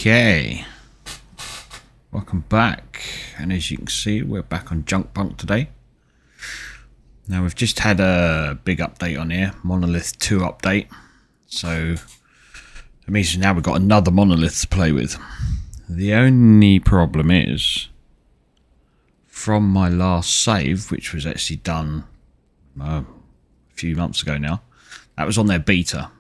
Okay, welcome back, and as you can see we're back on Junkpunk today. Now we've just had a big update on here, Monolith 2 update, so it means now we've got another monolith to play with. The only problem is, from my last save, which was actually done a few months ago now, that was on their beta.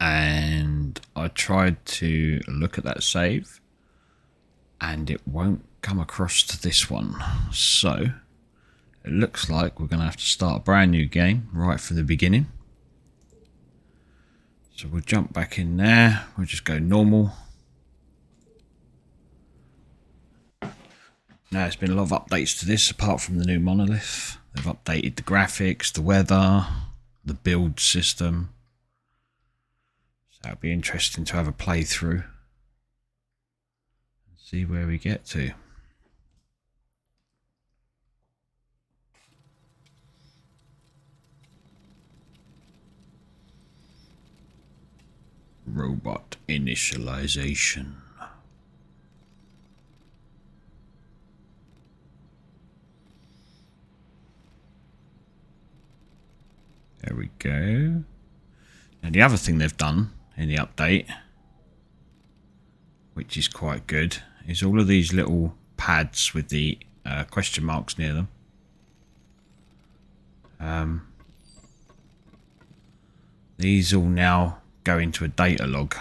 And I tried to look at that save and it won't come across to this one. So it looks like we're going to have to start a brand new game right from the beginning. So we'll jump back in there. We'll just go normal. Now there's been a lot of updates to this apart from the new monolith. They've updated the graphics, the weather, the build system. So it'll be interesting to have a playthrough and see where we get to. Robot initialization. There we go. Now the other thing they've done in the update, which is quite good, is all of these little pads with the question marks near them. These all now go into a data log.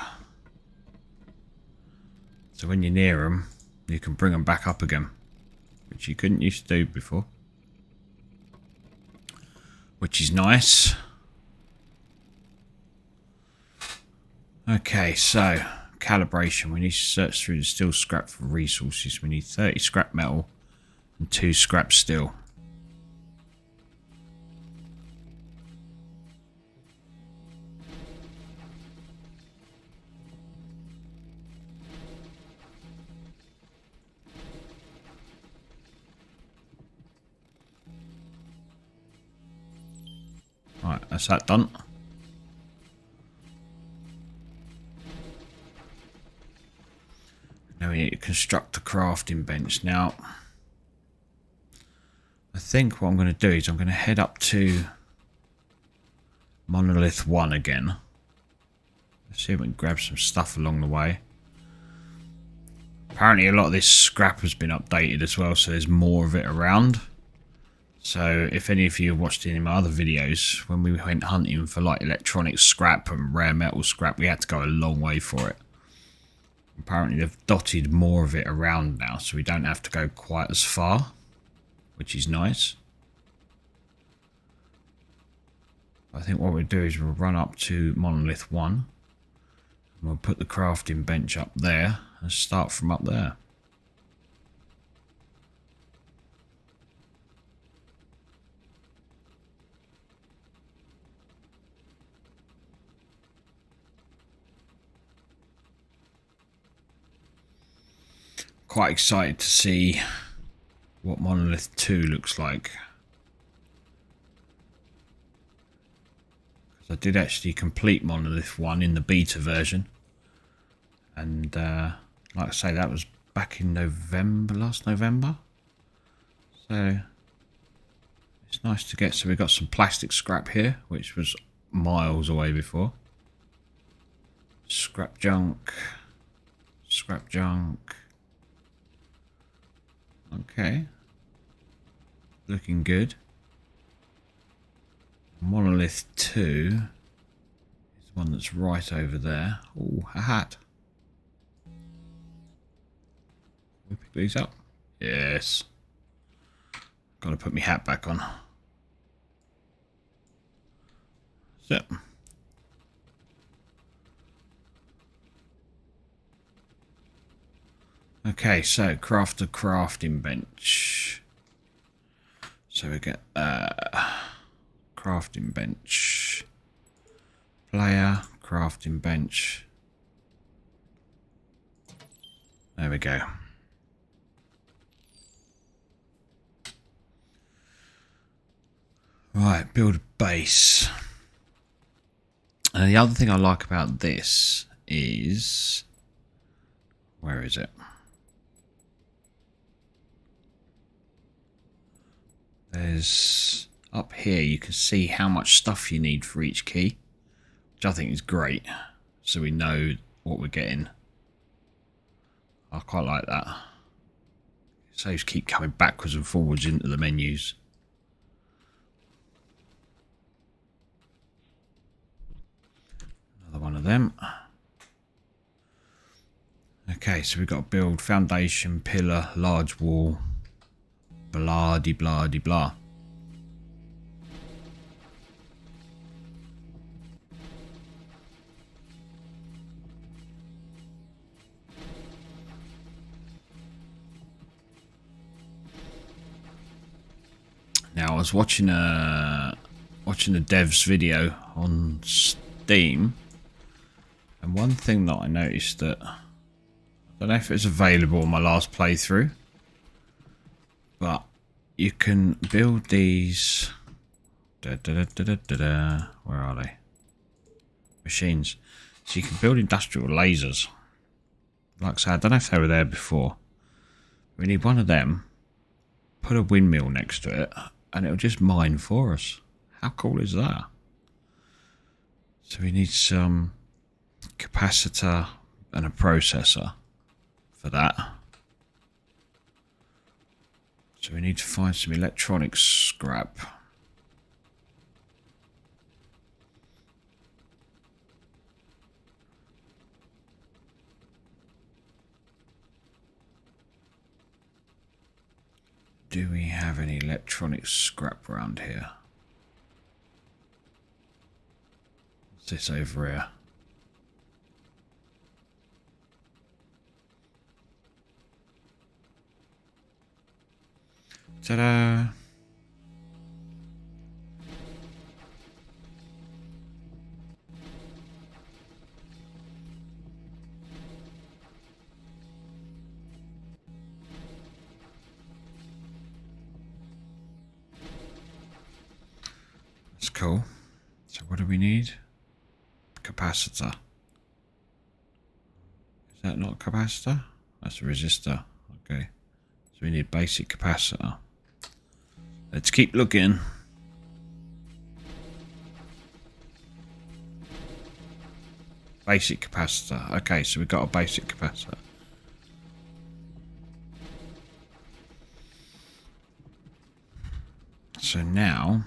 So when you're near them, you can bring them back up again, which you couldn't used to do before. Which is nice. Okay, so calibration. We need to search through the steel scrap for resources. We need 30 scrap metal and 2 scrap steel. Right, that's that done. Now we need to construct a crafting bench. Now, I think what I'm going to do is I'm going to head up to Monolith 1 again. Let's see if we can grab some stuff along the way. Apparently a lot of this scrap has been updated as well, so there's more of it around. So if any of you have watched any of my other videos, when we went hunting for like electronic scrap and rare metal scrap, we had to go a long way for it. Apparently they've dotted more of it around now, so we don't have to go quite as far, which is nice. I think what we'll do is we'll run up to Monolith 1, and we'll put the crafting bench up there and start from up there. Quite excited to see what Monolith 2 looks like. I did actually complete Monolith 1 in the beta version. And like I say, that was back in November, last November. So it's nice to get. So we've got some plastic scrap here, which was miles away before. Scrap junk. Scrap junk. Okay, looking good. Monolith 2 is the one that's right over there. Oh, a hat. Can we pick these up? Yes. Got to put my hat back on. So. Okay, so craft a crafting bench. So we get crafting bench, player, crafting bench. There we go. Right, build a base. And the other thing I like about this is Where is it? There's up here, you can see how much stuff you need for each key, which I think is great, so we know what we're getting. I quite like that. Saves keep coming backwards and forwards into the menus. Another one of them. Okay, so we've got to build foundation, pillar, large wall, blah de blah de blah. Now I was watching a dev's video on Steam, and one thing that I noticed that I don't know if it's available in my last playthrough, but you can build these. Where are they? Machines. So you can build industrial lasers. Like I said, I don't know if they were there before. We need one of them. Put a windmill next to it, and it'll just mine for us. How cool is that? So we need some capacitor and a processor for that. So we need to find some electronics scrap. Do we have any electronics scrap around here? What's this over here? Ta-da! That's cool. So what do we need? Capacitor. Is that not a capacitor? That's a resistor. Okay. So we need basic capacitor. Let's keep looking. Basic capacitor. Okay, so we've got a basic capacitor. So now...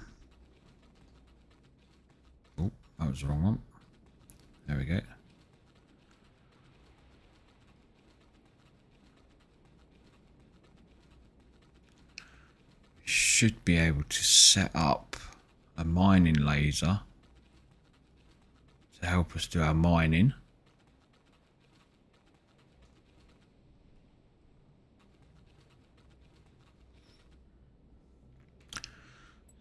Oh, that was the wrong one. There we go. Should be able to set up a mining laser to help us do our mining.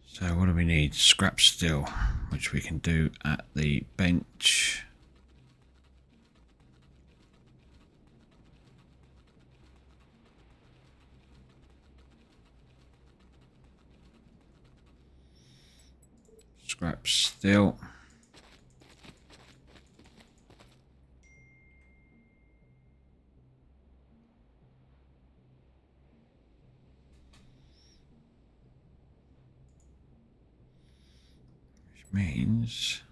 So what do we need? Scrap steel, which we can do at the bench. Scrap steel. Which means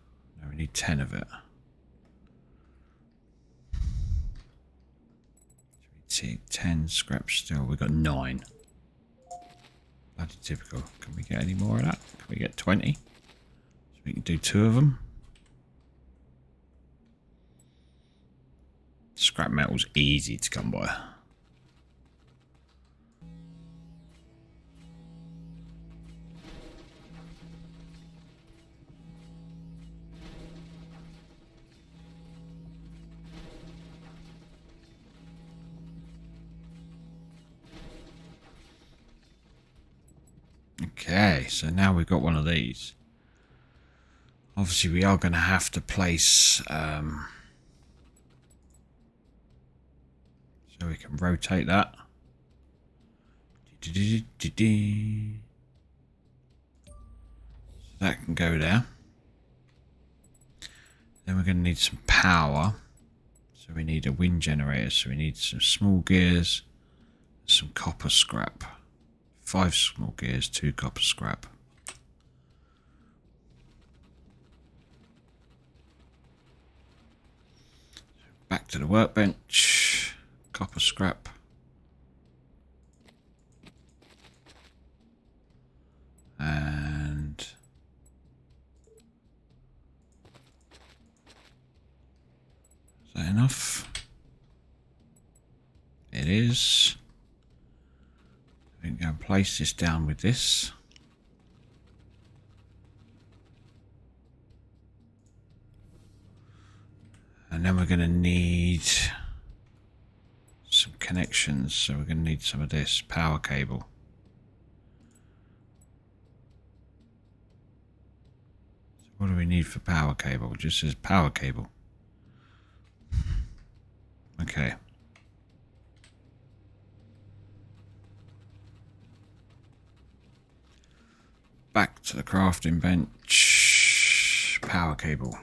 no, we need 10 of it. So we take 10 scrap steel. We've got 9. Bloody typical. Can we get any more of that? Can we get 20? So we can do 2 of them. Scrap metal's easy to come by. Okay, so now we've got one of these. Obviously, we are going to have to place... so we can rotate that. So that can go there. Then we're going to need some power. So So we need a wind generator, so we need some small gears, some copper scrap. 5 small gears, 2 copper scrap. Back to the workbench, copper scrap. And is that enough? It is. We can go and place this down with this. And then we're going to need some connections. So we're going to need some of this power cable. So what do we need for power cable? It just says power cable. Okay. Back to the crafting bench. Power cable.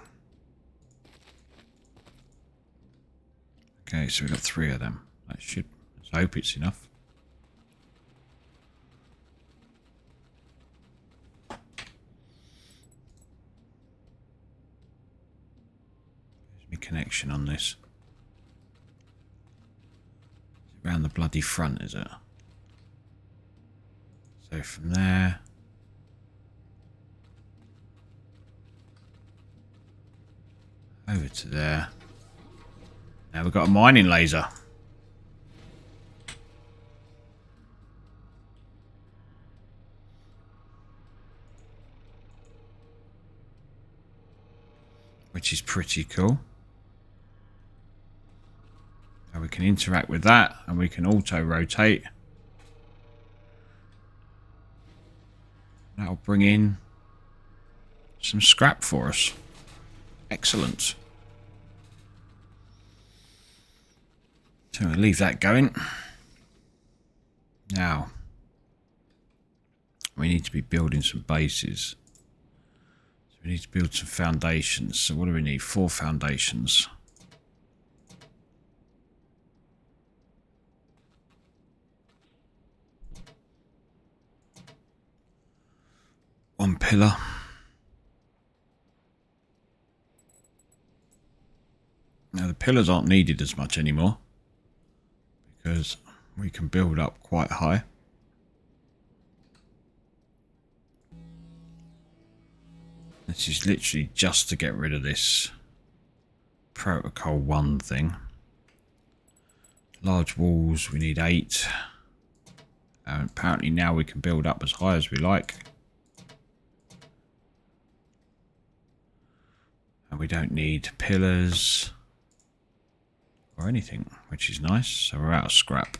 Okay, so we've got 3 of them. That should, let's hope it's enough. There's my connection on this. It's around the bloody front, is it? So from there. Over to there. Now we've got a mining laser. Which is pretty cool. So we can interact with that and we can auto rotate. That'll bring in some scrap for us. Excellent. So we'll leave that going. Now, we need to be building some bases. So we need to build some foundations. So what do we need? 4 foundations. One pillar. Now the pillars aren't needed as much anymore, because we can build up quite high. This is literally just to get rid of this protocol 1 thing. Large walls, we need 8. And apparently now we can build up as high as we like. And we don't need pillars or anything, which is nice. So we're out of scrap.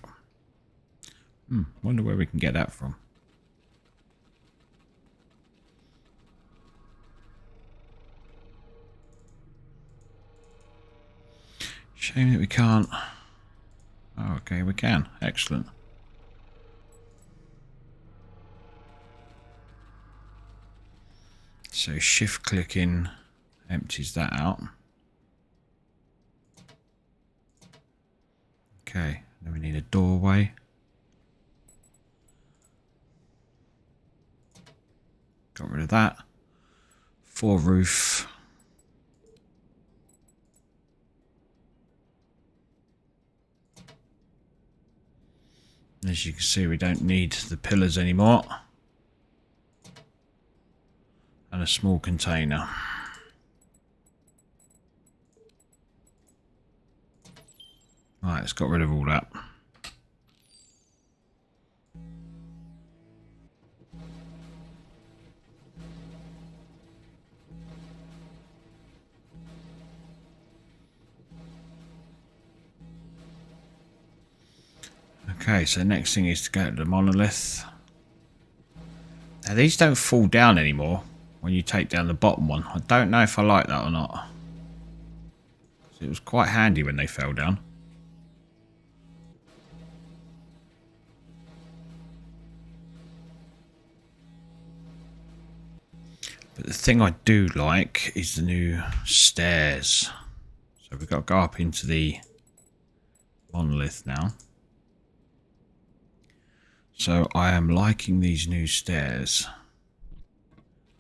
Wonder where we can get that from. Shame that we can't. Oh, okay, we can. Excellent. So shift clicking empties that out. Okay, then we need a doorway. Got rid of that. 4 roof. As you can see, we don't need the pillars anymore. And a small container. Right, let's got rid of all that. Okay, so the next thing is to go to the monolith. Now these don't fall down anymore when you take down the bottom one. I don't know if I like that or not. It was quite handy when they fell down. But the thing I do like is the new stairs. So we've got to go up into the monolith now. So I am liking these new stairs.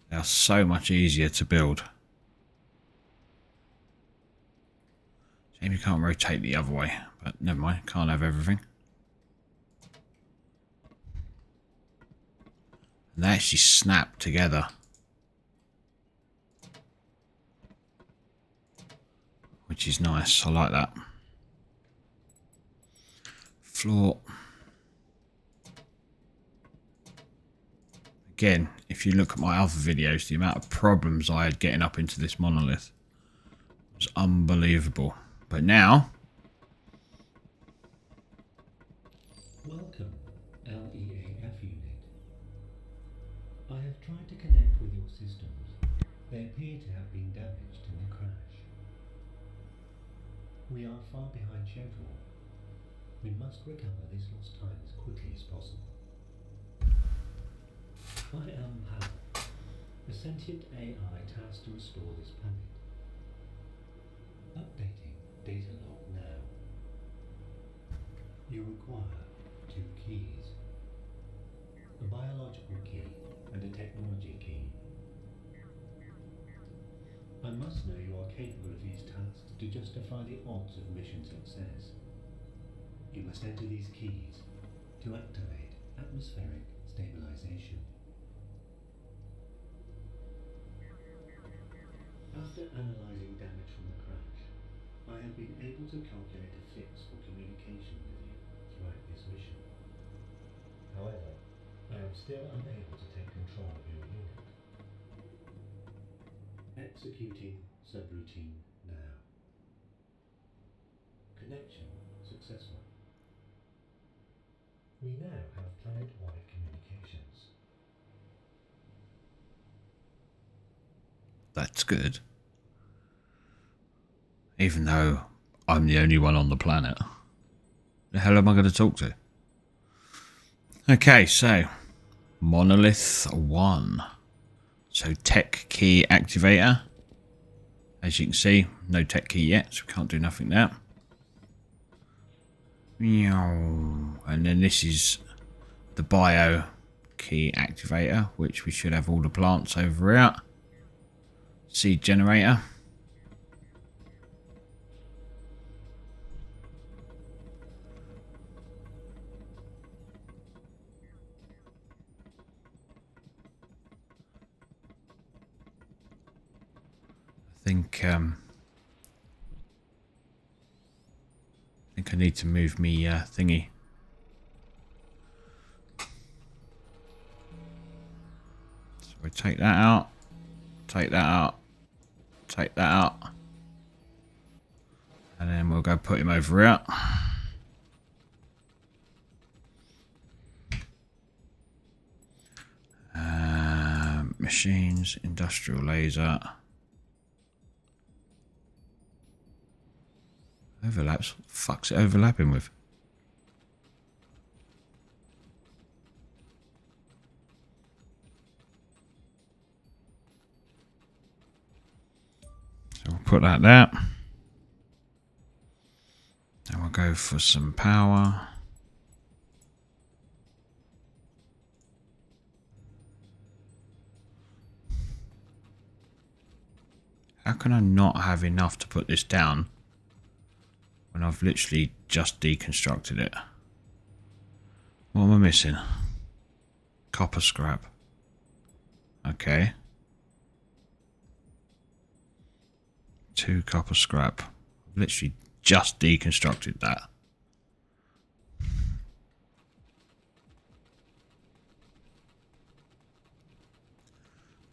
They are so much easier to build. Shame you can't rotate the other way, but never mind, can't have everything. And they actually snap together. Which is nice, I like that. Floor. Again, if you look at my other videos, the amount of problems I had getting up into this monolith was unbelievable. But now... Welcome, LEAF unit. I have tried to connect with your systems. They appear to have been damaged in the crash. We are far behind schedule. We must recover this lost time as quickly as possible. I am Hal, a sentient AI tasked to restore this planet. Updating data log now. You require 2 keys. A biological key and a technology key. I must know you are capable of these tasks to justify the odds of mission success. You must enter these keys to activate atmospheric stabilization. After analyzing damage from the crash, I have been able to calculate a fix for communication with you throughout this mission. However, I am still unable to take control of your unit. Executing subroutine now. Connection successful. We now have planet-wide communications. That's good. Even though I'm the only one on the planet. The hell am I going to talk to? Okay, so Monolith 1. So tech key activator. As you can see, no tech key yet, so we can't do nothing there. And then this is the bio key activator, which we should have all the plants over here. Seed generator. I think I need to move me thingy. So we take that out, take that out, take that out, and then we'll go put him over here. Machines, industrial laser. Overlaps. What the fuck's it overlapping with? So we'll put that there. And we'll go for some power. How can I not have enough to put this down when I've literally just deconstructed it? What am I missing? Copper scrap. Okay. 2 copper scrap. I've literally just deconstructed that.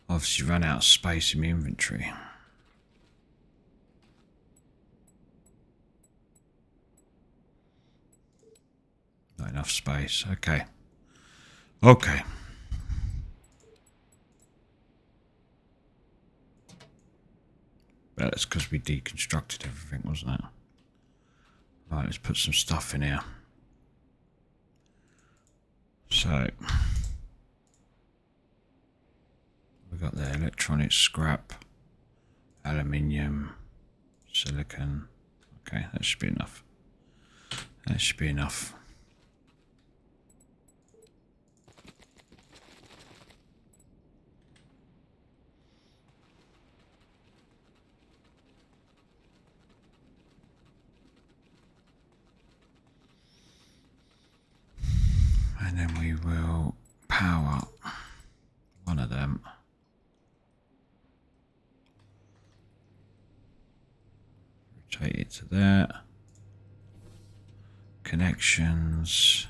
Obviously run out of space in my inventory. Not enough space. Okay. Okay. But that's because we deconstructed everything, wasn't it? Right, let's put some stuff in here. So we've got the electronic scrap, aluminium, Silicon. Okay, that should be enough. That should be enough. And then we will power up one of them. Rotate it to there. Connections.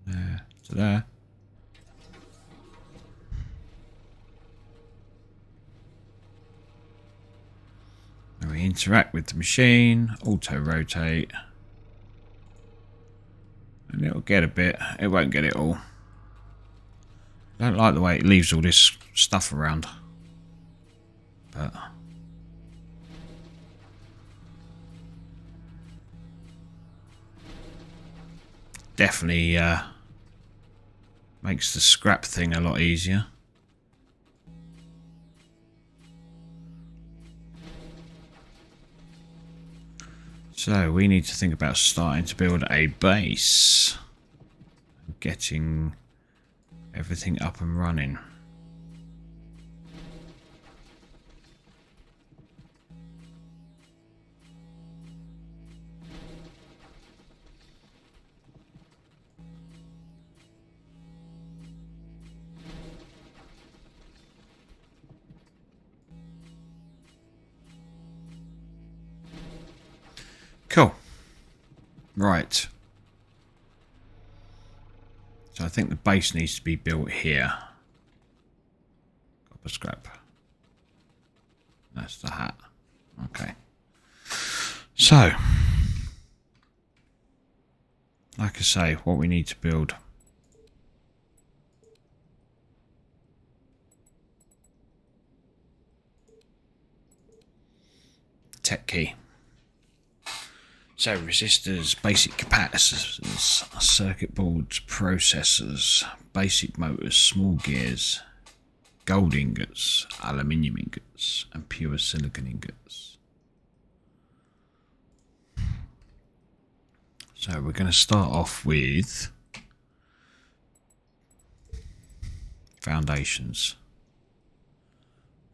From there to there. And we interact with the machine. Auto rotate. And it'll get a bit. It won't get it all. I don't like the way it leaves all this stuff around. But definitely makes the scrap thing a lot easier. So we need to think about starting to build a base. Getting everything up and running. Cool. Right. So I think the base needs to be built here. Copper scrap. That's the hat. Okay. So, like I say, what we need to build. Tech key. So resistors, basic capacitors, circuit boards, processors, basic motors, small gears, gold ingots, aluminium ingots, and pure silicon ingots. So we're going to start off with foundations.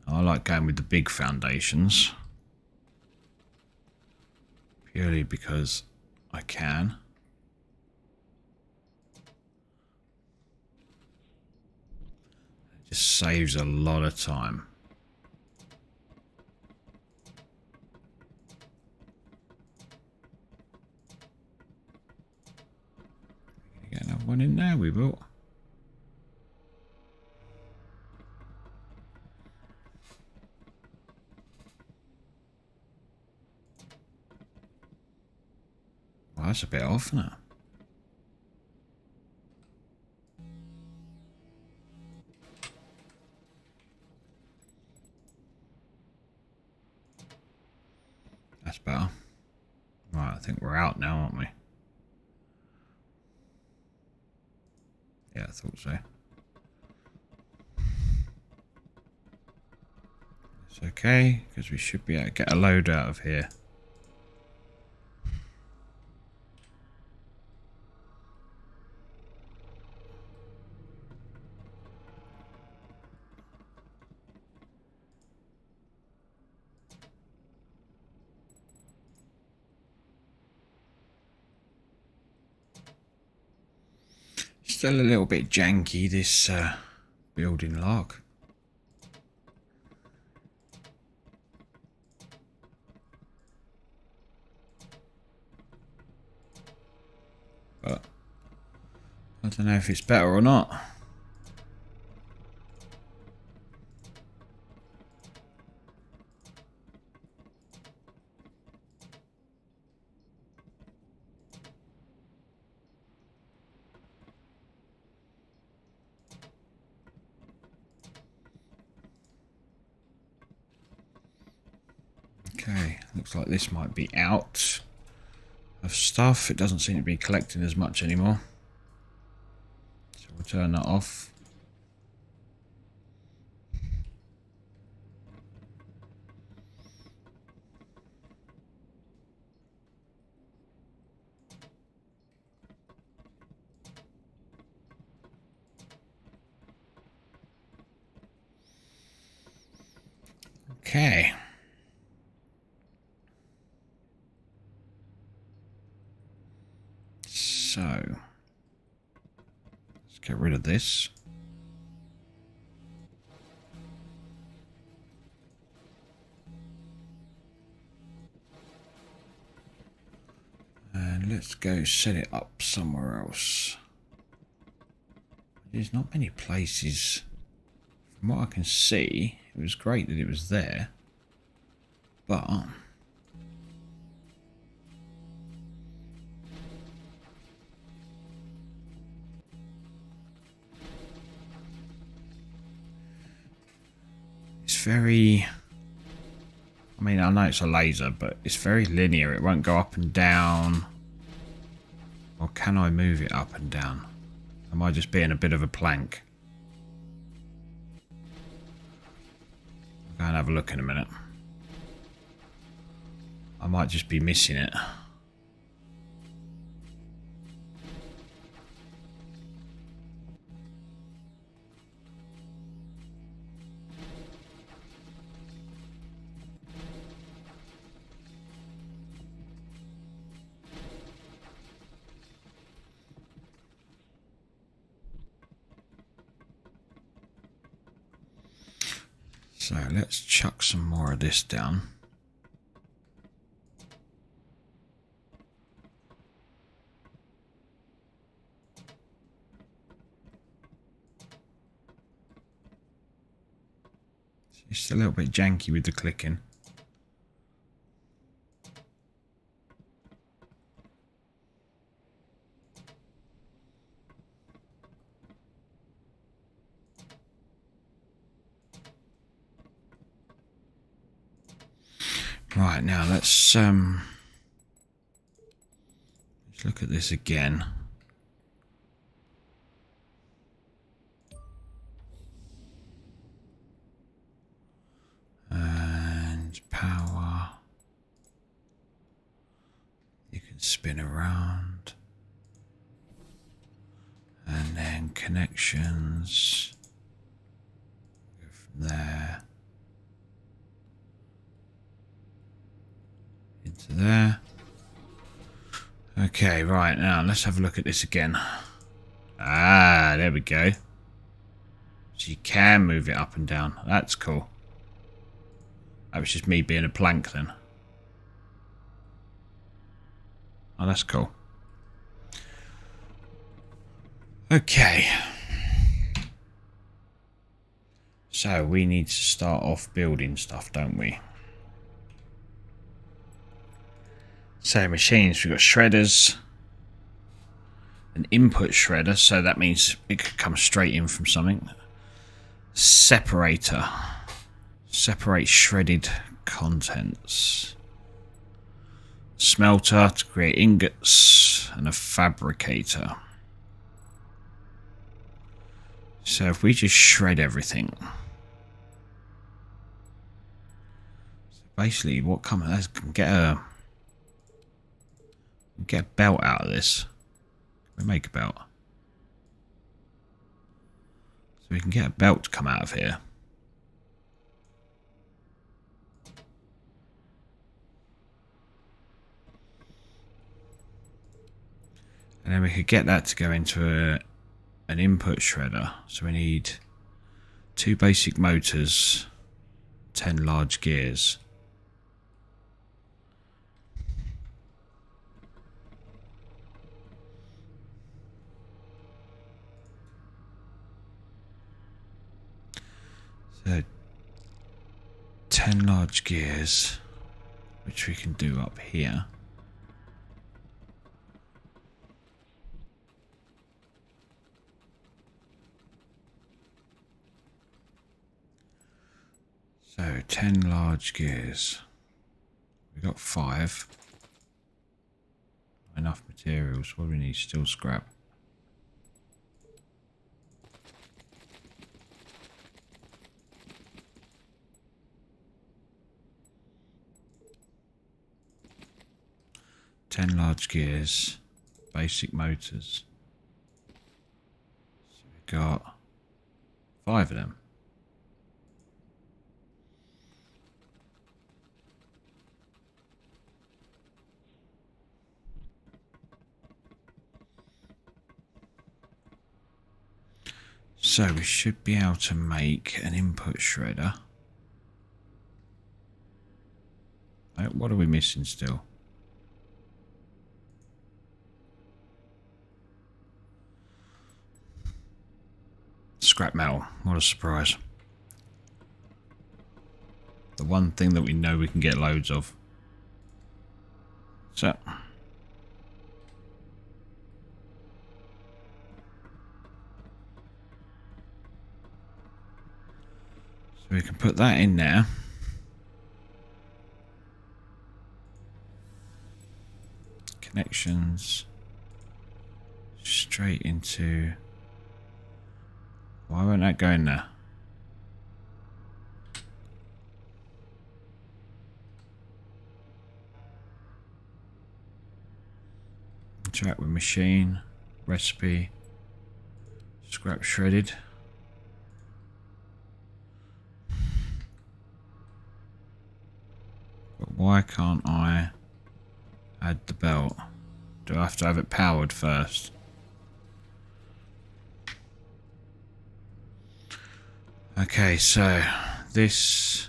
I like going with the big foundations. Purely because I can. It just saves a lot of time. We're going to get another one in there, we will. Well, that's a bit off, isn't it? That's better. Right, I think we're out now, aren't we? Yeah, I thought so. It's okay, because we should be able to get a load out of here. Still a little bit janky, this building log. But I don't know if it's better or not. Okay, looks like this might be out of stuff. It doesn't seem to be collecting as much anymore. So we'll turn that off. Okay. So, let's get rid of this. And let's go set it up somewhere else. There's not many places. From what I can see, it was great that it was there. But it's very... I mean, I know it's a laser, but it's very linear. It won't go up and down. Or can I move it up and down? Am I just being a bit of a plank? I'll go and have a look in a minute. I might just be missing it. So let's chuck some more of this down. It's a little bit janky with the clicking. Right, now let's look at this again. And power. You can spin around. And then connections. Go from there. Into there. Okay, right, now let's have a look at this again. Ah, there we go. So you can move it up and down. That's cool. That was just me being a plank then. Oh, that's cool. Okay. So we need to start off building stuff, don't we? So machines, we've got shredders, an input shredder, so that means it could come straight in from something. Separator, separate shredded contents. Smelter to create ingots, and a fabricator. So if we just shred everything. So basically what comes, let's get a belt out of this. We make a belt. So we can get a belt to come out of here. And then we could get that to go into an input shredder. So we need 2 basic motors, 10 large gears. So 10 large gears, which we can do up here. So 10 large gears. We got 5. Enough materials. What do we need? Still scrap. Ten large gears, basic motors. So we got 5 of them. So we should be able to make an input shredder. What are we missing still? Scrap metal. What a surprise. The one thing that we know we can get loads of. So we can put that in there. Connections. Straight into... Why won't that go in there? Interact with machine. Recipe. Scrap shredded. But why can't I add the belt? Do I have to have it powered first? Okay, so this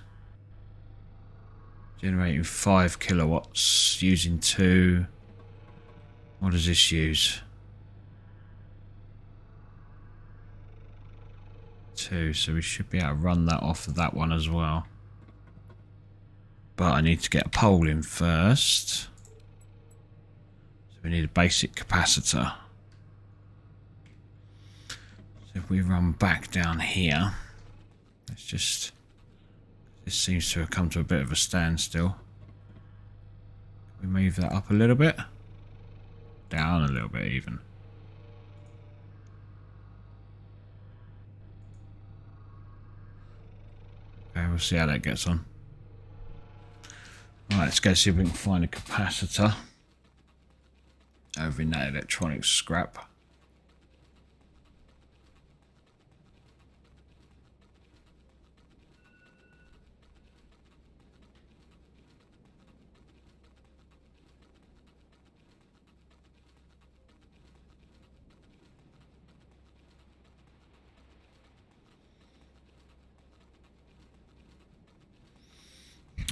generating 5 kilowatts using 2. What does this use? 2, so we should be able to run that off of that one as well. But I need to get a pole in first. So we need a basic capacitor. So if we run back down here, let's just... This seems to have come to a bit of a standstill. Can we move that up a little bit? Down a little bit even. Okay, we'll see how that gets on. Right, let's go see if we can find a capacitor over in that electronics scrap.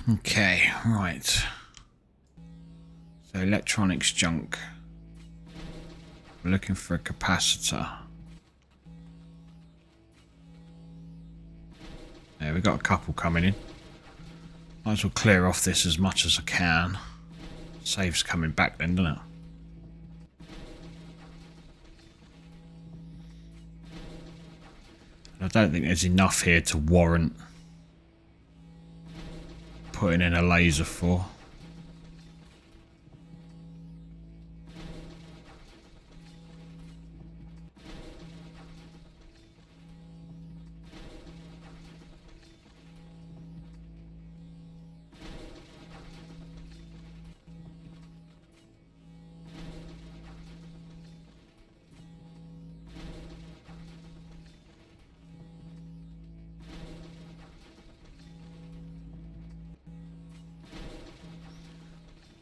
Okay, right. So electronics junk. We're looking for a capacitor. Yeah, we've got a couple coming in. Might as well clear off this as much as I can. Saves coming back then, doesn't it? And I don't think there's enough here to warrant putting in a laser for.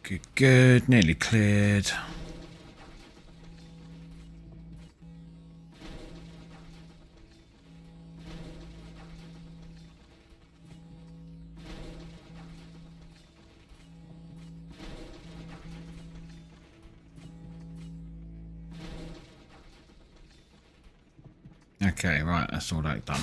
Good, good. Nearly cleared. Okay, right, that's all that done.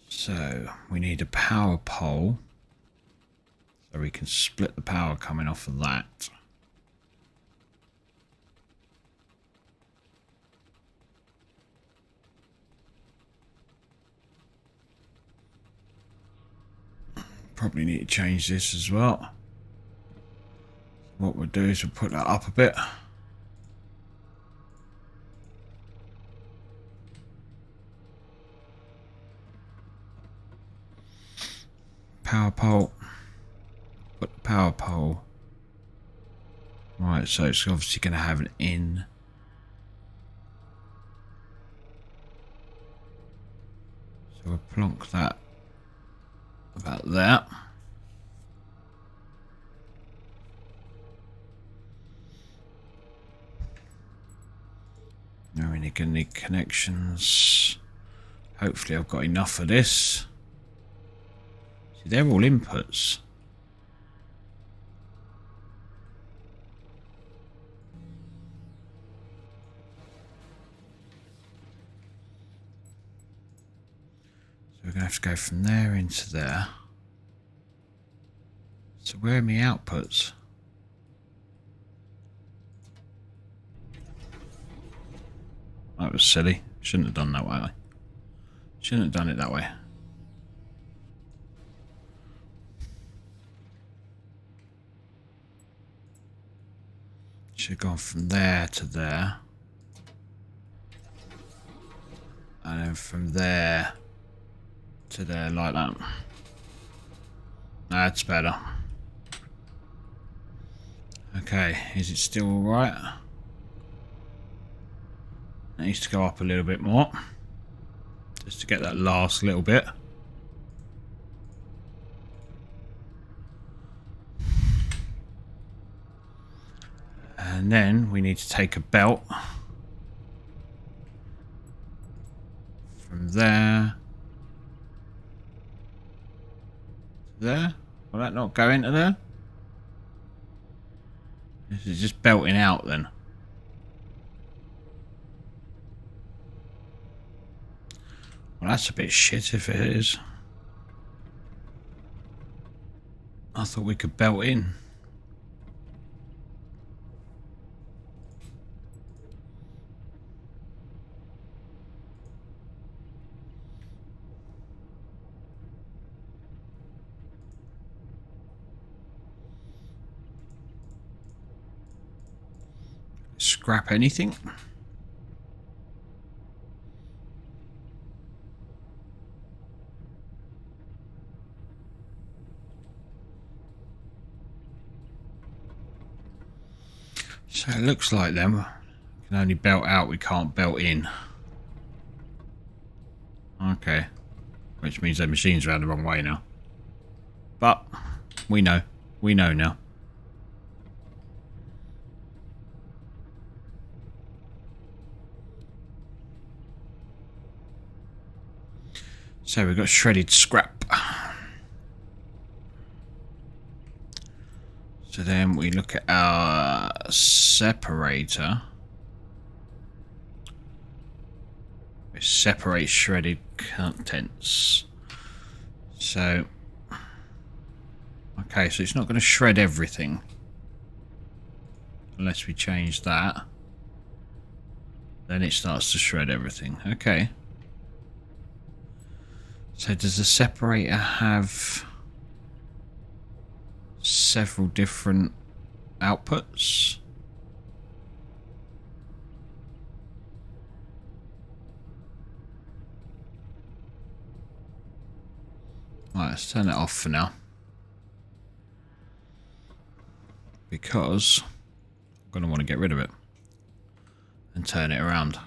So, we need a power pole so we can split the power coming off of that. Probably need to change this as well. What we'll do is we'll put that up a bit. Power pole. Put the power pole. Right, so it's obviously going to have an in. So we'll plonk that about that. Now we're going to need connections. Hopefully I've got enough of this. See, they're all inputs. So we're going to have to go from there into there. So where are my outputs? That was silly. Shouldn't have done that way. Shouldn't have done it that way. Should have gone from there to there. And then from there to there like that. That's better. Okay, is it still alright? It needs to go up a little bit more. Just to get that last little bit. And then we need to take a belt. From there. To there. Will that not go into there? This is just belting out then. Well, that's a bit shit if it is. I thought we could belt in. Scrap anything? So it looks like then we can only belt out, we can't belt in. Okay. Which means the machines are out the wrong way now. But we know. We know now. So we've got shredded scrap. So then we look at our separator. We separate shredded contents. So, okay, so it's not going to shred everything. Unless we change that. Then it starts to shred everything. Okay. So does the separator have several different outputs? Right, let's turn it off for now. Because I'm going to want to get rid of it. And turn it around.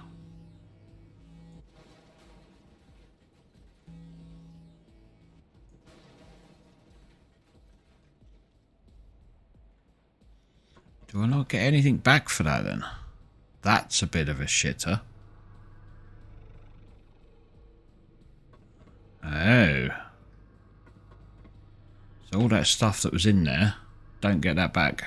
Do I not get anything back for that then? That's a bit of a shitter. Oh. So all that stuff that was in there, don't get that back.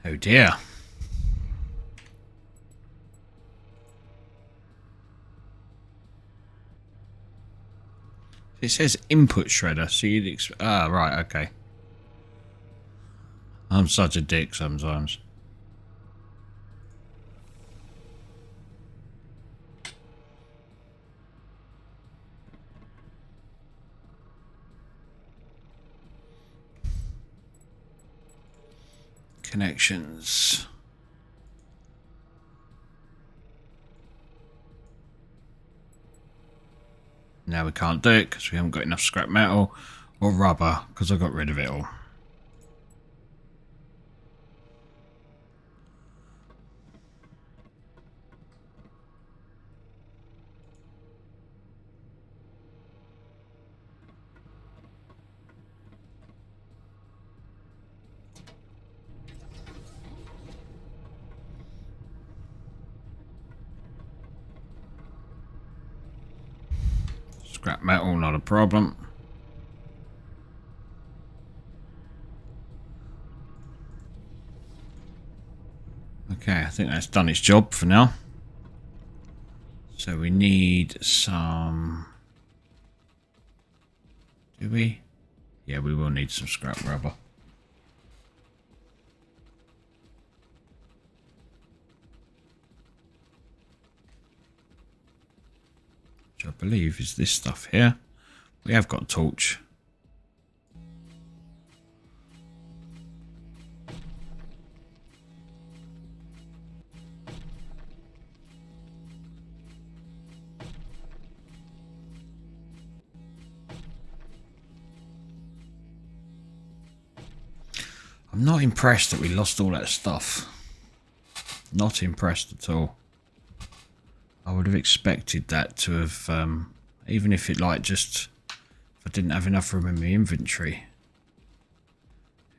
Oh dear. It says input shredder, so you'd right, okay. I'm such a dick sometimes. Connections. Now we can't do it because we haven't got enough scrap metal, Or rubber, because I got rid of it all. Scrap metal, not a problem. Okay, I think that's done its job for now. So we need some... Do we? Yeah, we will need some scrap rubber. Which I believe is this stuff here. We have got a torch. I'm not impressed that we lost all that stuff. Not impressed at all. I would have expected that to have, even if it like just, if I didn't have enough room in my inventory,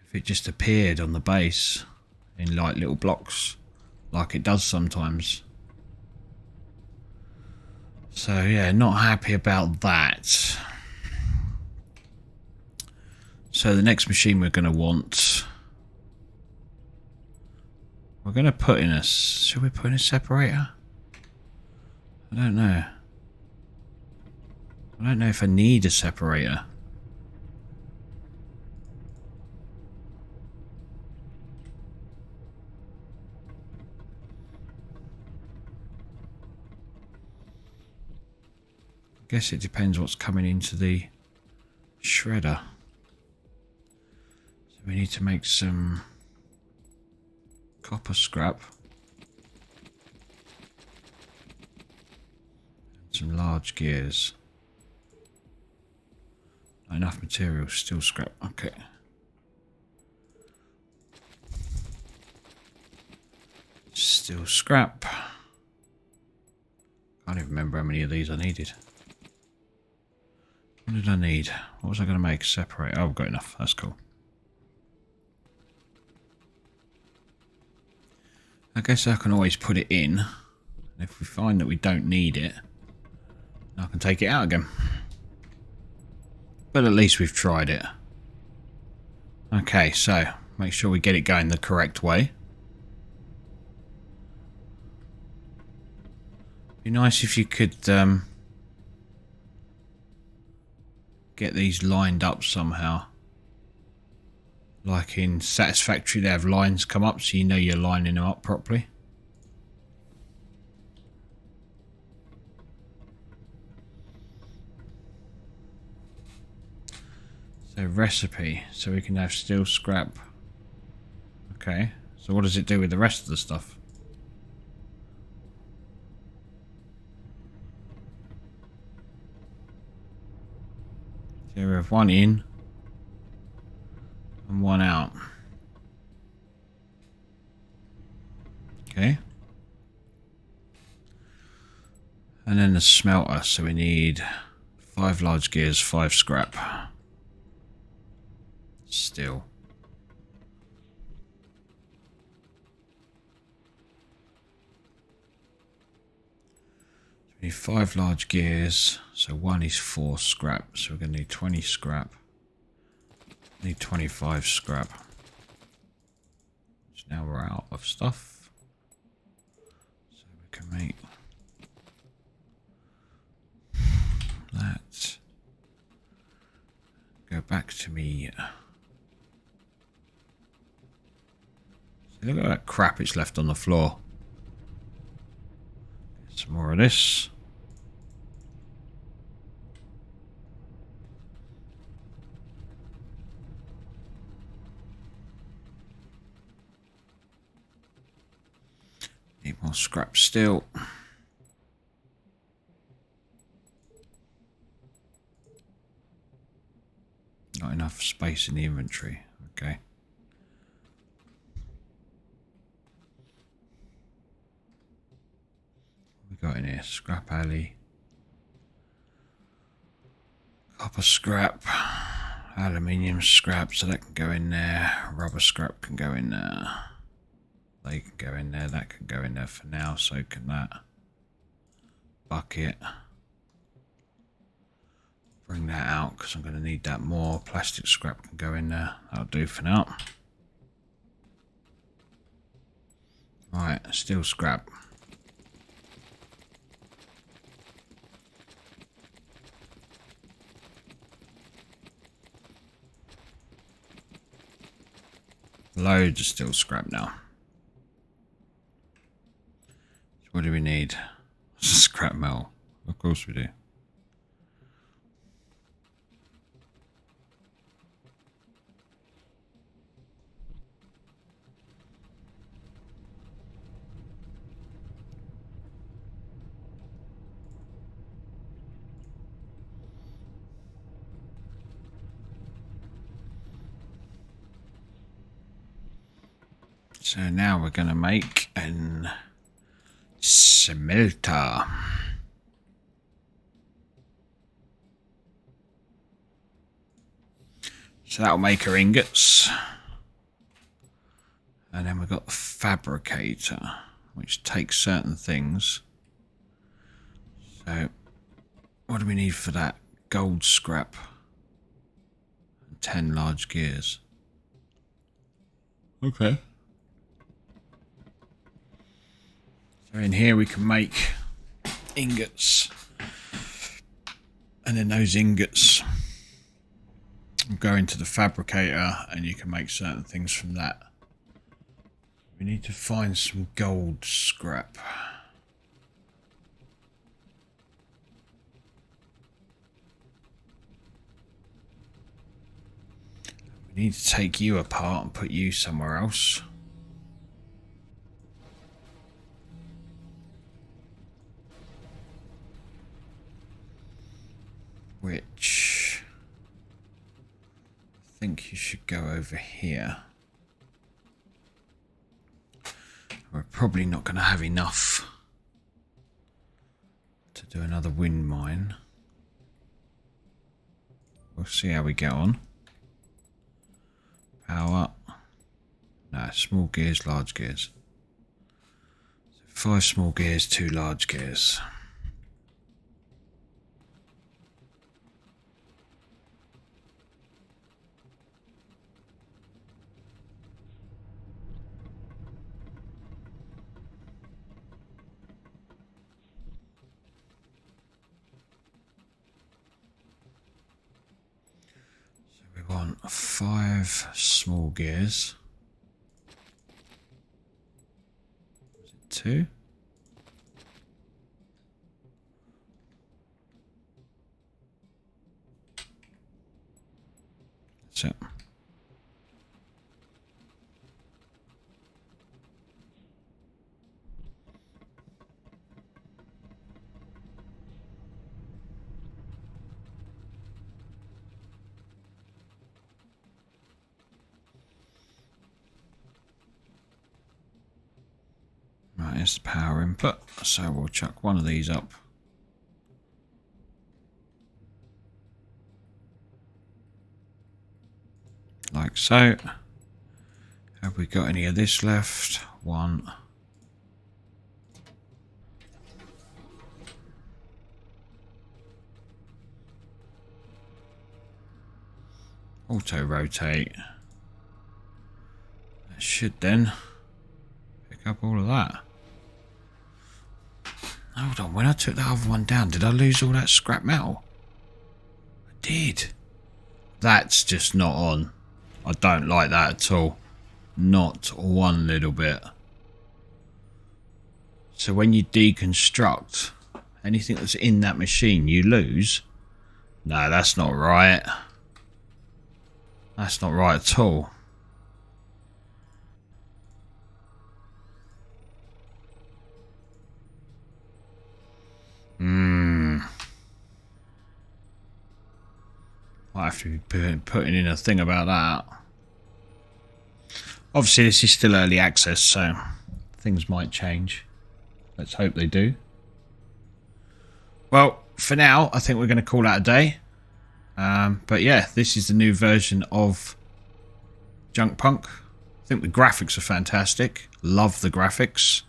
if it just appeared on the base in like little blocks, like it does sometimes. So yeah, not happy about that. So the next machine we're going to want, we're going to put in a, should we put in a separator? I don't know. I don't know if I need a separator. I guess it depends what's coming into the shredder. So we need to make some copper scrap. And some large gears. Not enough material, still scrap. Okay. Still scrap. Can't even remember how many of these I needed. What did I need? What was I going to make? Separate. Oh, I've got enough. That's cool. I guess I can always put it in. And if we find that we don't need it, I can take it out again. But at least we've tried it. Okay, so make sure we get it going the correct way. Be nice if you could get these lined up somehow. Like in Satisfactory, they have lines come up so you know you're lining them up properly. So recipe, so we can have steel scrap. Okay, so what does it do with the rest of the stuff? So we have one in and one out. Okay. And then the smelter, so we need 5 large gears, 5 scrap. Steel. So we need 5 large gears, so 1 is 4 scrap, so we're going to need 20 scrap. Need 25 scrap. So now we're out of stuff. So we can make that. Go back to me. See, look at that crap it's left on the floor. Get some more of this. Need more scrap steel. space in the inventory. Okay. What we got in here? Scrap alley. Copper scrap. Aluminium scrap, so that can go in there. Rubber scrap can go in there. They can go in there. That can go in there for now. So can that. Bucket. Bring that out because I'm going to need that more. Plastic scrap can go in there. That'll do for now. Right, steel scrap. Loads of steel scrap now. So what do we need? Scrap metal. Of course we do. So now we're going to make an smelter. So that'll make our ingots. And then we've got the fabricator, which takes certain things. So what do we need for that? Gold scrap. And 10 large gears. Okay. So in here we can make ingots. And then those ingots go into the fabricator and you can make certain things from that. We need to find some gold scrap. We need to take you apart and put you somewhere else. Which I think you should go over here. We're probably not going to have enough to do another wind mine. We'll see how we get on. Power. No, small gears, large gears. So 5 small gears, 2 large gears. We want 5 small gears. Is it 2? That's it. Right, here's the power input. So we'll chuck one of these up. Like so. Have we got any of this left? 1. Auto rotate. That should then pick up all of that. Hold on, when I took the other one down, did I lose all that scrap metal? I did. That's just not on. I don't like that at all. Not one little bit. So when you deconstruct anything that's in that machine, you lose? No, that's not right. That's not right at all. Might have to be putting in a thing about that. Obviously, this is still early access, so things might change. Let's hope they do. Well, for now, I think we're going to call that a day. But yeah, this is the new version of Junkpunk. I think the graphics are fantastic. Love the graphics.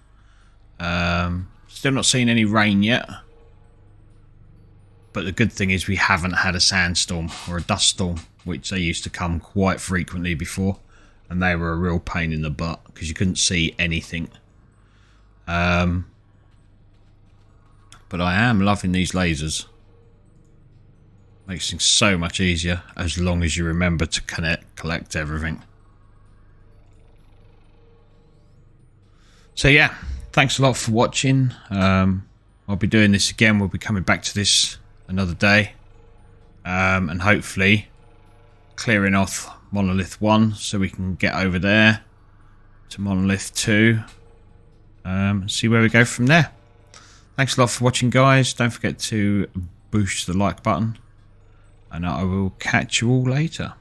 Still not seen any rain yet. But the good thing is we haven't had a sandstorm or a dust storm, which they used to come quite frequently before. And they were a real pain in the butt because you couldn't see anything. But I am loving these lasers. Makes things so much easier as long as you remember to collect everything. So yeah, thanks a lot for watching. I'll be doing this again. We'll be coming back to this another day. And hopefully clearing off Monolith 1 so we can get over there to Monolith 2. And see where we go from there. Thanks a lot for watching, guys. Don't forget to boost the like button. And I will catch you all later.